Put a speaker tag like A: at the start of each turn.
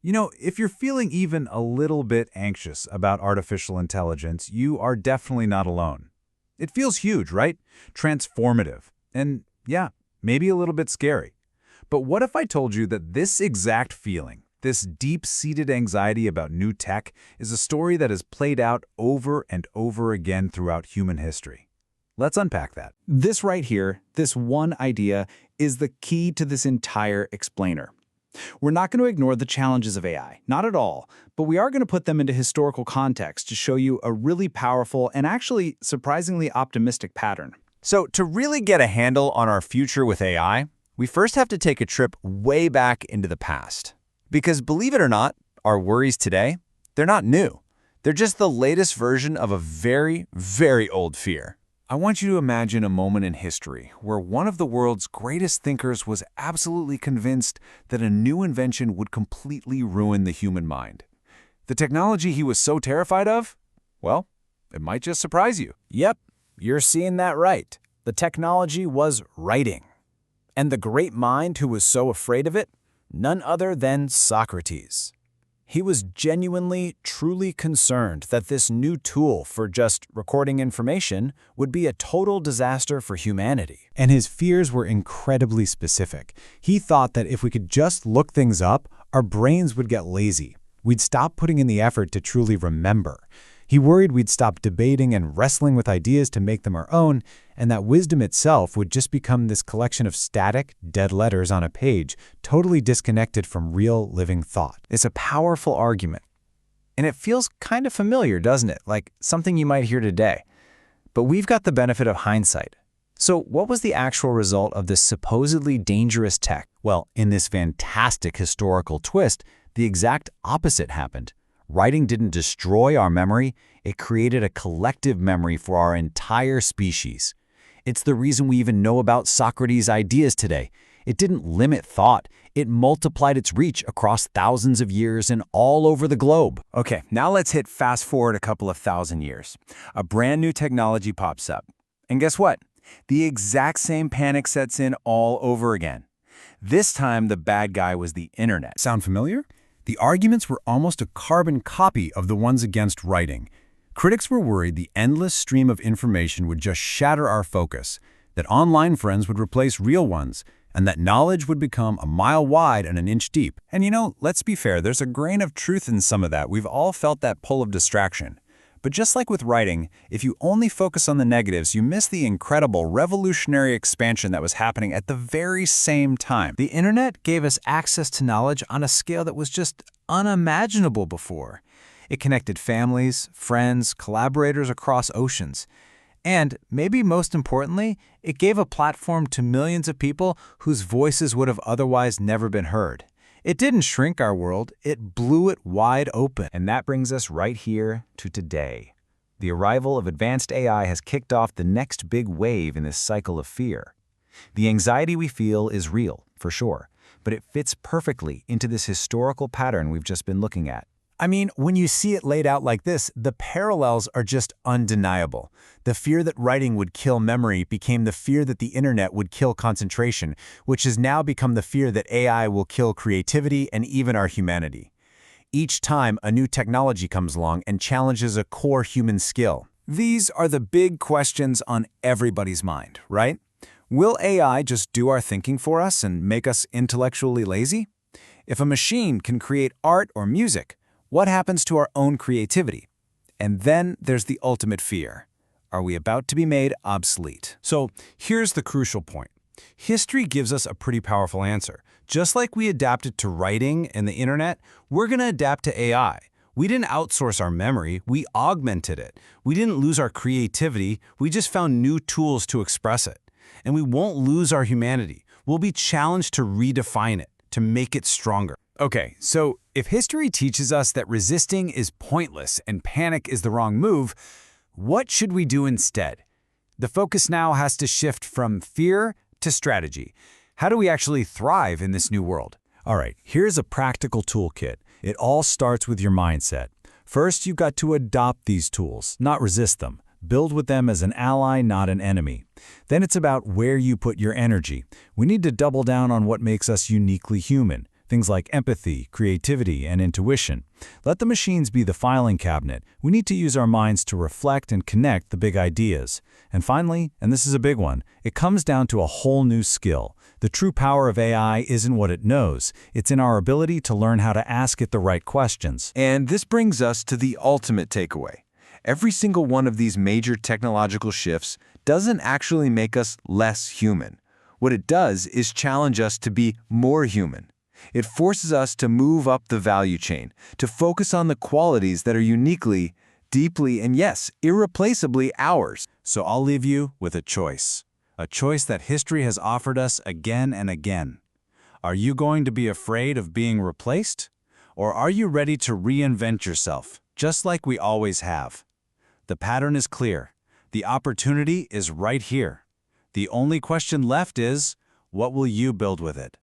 A: If you're feeling even a little bit anxious about artificial intelligence, you are definitely not alone. It feels huge, right? Transformative. And yeah, maybe a little bit scary. But what if I told you that this exact feeling, this deep-seated anxiety about new tech, is a story that has played out over and over again throughout human history? Let's unpack that.
B: This right here, this one idea, is the key to this entire explainer. We're not going to ignore the challenges of AI, not at all, but we are going to put them into historical context to show you a really powerful and actually surprisingly optimistic pattern.
C: So to really get a handle on our future with AI, we first have to take a trip way back into the past. Because believe it or not, our worries today, they're not new. They're just the latest version of a very, very old fear.
A: I want you to imagine a moment in history where one of the world's greatest thinkers was absolutely convinced that a new invention would completely ruin the human mind. The technology he was so terrified of? Well, it might just surprise you.
D: Yep, you're seeing that right. The technology was writing. And the great mind who was so afraid of it? None other than Socrates. He was genuinely, truly concerned that this new tool for just recording information would be a total disaster for humanity.
B: And his fears were incredibly specific. He thought that if we could just look things up, our brains would get lazy. We'd stop putting in the effort to truly remember. He worried we'd stop debating and wrestling with ideas to make them our own, and that wisdom itself would just become this collection of static, dead letters on a page, totally disconnected from real, living thought.
C: It's a powerful argument. And it feels kind of familiar, doesn't it? Like something you might hear today. But we've got the benefit of hindsight. So what was the actual result of this supposedly dangerous tech? Well, in this fantastic historical twist, the exact opposite happened. Writing didn't destroy our memory, it created a collective memory for our entire species. It's the reason we even know about Socrates' ideas today. It didn't limit thought, it multiplied its reach across thousands of years and all over the globe.
D: Okay, now let's hit fast forward a couple of thousand years. A brand new technology pops up. And guess what? The exact same panic sets in all over again. This time, the bad guy was the internet.
A: Sound familiar? The arguments were almost a carbon copy of the ones against writing. Critics were worried the endless stream of information would just shatter our focus, that online friends would replace real ones, and that knowledge would become a mile wide and an inch deep. And let's be fair, there's a grain of truth in some of that. We've all felt that pull of distraction. But just like with writing, if you only focus on the negatives, you miss the incredible revolutionary expansion that was happening at the very same time.
D: The internet gave us access to knowledge on a scale that was just unimaginable before. It connected families, friends, collaborators across oceans. And, maybe most importantly, it gave a platform to millions of people whose voices would have otherwise never been heard. It didn't shrink our world, it blew it wide open.
C: And that brings us right here to today. The arrival of advanced AI has kicked off the next big wave in this cycle of fear. The anxiety we feel is real, for sure, but it fits perfectly into this historical pattern we've just been looking at.
D: I mean, when you see it laid out like this, the parallels are just undeniable. The fear that writing would kill memory became the fear that the internet would kill concentration, which has now become the fear that AI will kill creativity and even our humanity. Each time a new technology comes along and challenges a core human skill. These are the big questions on everybody's mind, right? Will AI just do our thinking for us and make us intellectually lazy? If a machine can create art or music, what happens to our own creativity? And then there's the ultimate fear. Are we about to be made obsolete?
A: So here's the crucial point. History gives us a pretty powerful answer. Just like we adapted to writing and the internet, we're going to adapt to AI. We didn't outsource our memory, we augmented it. We didn't lose our creativity, we just found new tools to express it. And we won't lose our humanity. We'll be challenged to redefine it, to make it stronger.
D: Okay, so if history teaches us that resisting is pointless and panic is the wrong move, what should we do instead? The focus now has to shift from fear to strategy. How do we actually thrive in this new world?
A: All right, here's a practical toolkit. It all starts with your mindset. First, you've got to adopt these tools, not resist them. Build with them as an ally, not an enemy. Then it's about where you put your energy. We need to double down on what makes us uniquely human.
B: things like empathy, creativity, and intuition. Let the machines be the filing cabinet. We need to use our minds to reflect and connect the big ideas. And finally, and this is a big one, it comes down to a whole new skill. The true power of AI isn't what it knows. It's in our ability to learn how to ask it the right questions.
E: And this brings us to the ultimate takeaway. Every single one of these major technological shifts doesn't actually make us less human. What it does is challenge us to be more human. It forces us to move up the value chain, to focus on the qualities that are uniquely, deeply, and yes, irreplaceably ours.
B: So I'll leave you with a choice that history has offered us again and again. Are you going to be afraid of being replaced? Or are you ready to reinvent yourself, just like we always have? The pattern is clear. The opportunity is right here. The only question left is, what will you build with it?